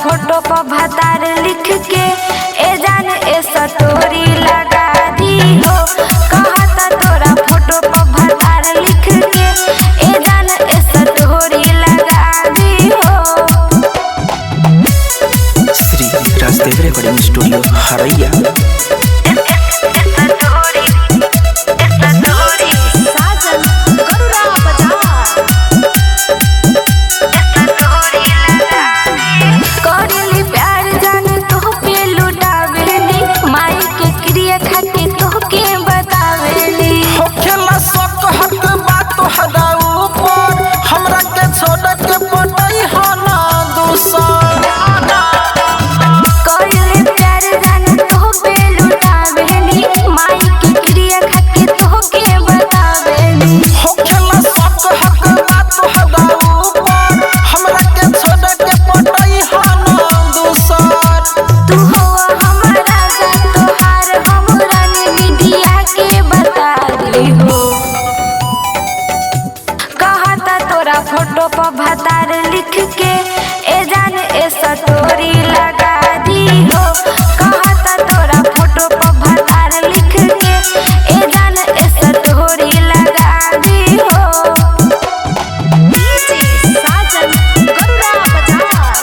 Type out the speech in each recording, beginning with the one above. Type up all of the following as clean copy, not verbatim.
Photo पर भतार लिख के ए जान ए स्टोरी लगा दी हो। कहता तोरा फोटो पर भतार लिख के ए जान ए स्टोरी लगा दी हो। Shri Rajdev recording studio Haraiya. Photo पर भतार लिख के ए जान ए स्टोरी लगा दी हो। कहता तोरा फोटो पर भतार लिख के ए जान ए स्टोरी लगा दी हो। साजन गरुड़ा बाजार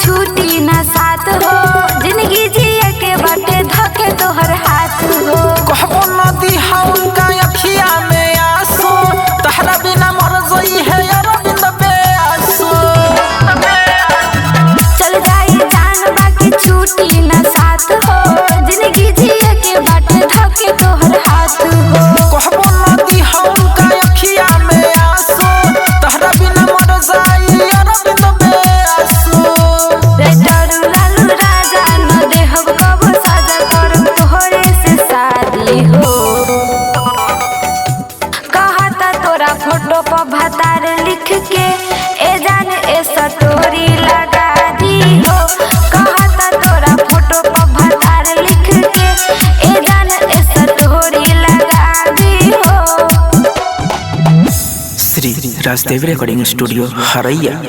छूटी ना साथ हो। जिंदगी जिए के बाटे धके तोहर हाथ हो। कहबो नदी हाउन का अखिया में आंसू तहरा बिना मर जई है यार बिंद बेआसू। चल जाई जान बाकी छूटी ना साथ हो। जिंदगी जिए के बाटे धके तोहर हाथ हो। कहबो नदी हाउन का अखिया में आंसू तहरा बिना मर जई यार बिंद बेआसू। फोटो पर भतार लिख के ए जान ए स्टोरी लगा दी हो। कहता तोरा फोटो पर भतार लिख के ए जान ए स्टोरी लगा दी हो। Shri Rajdev recording studio Haraiya.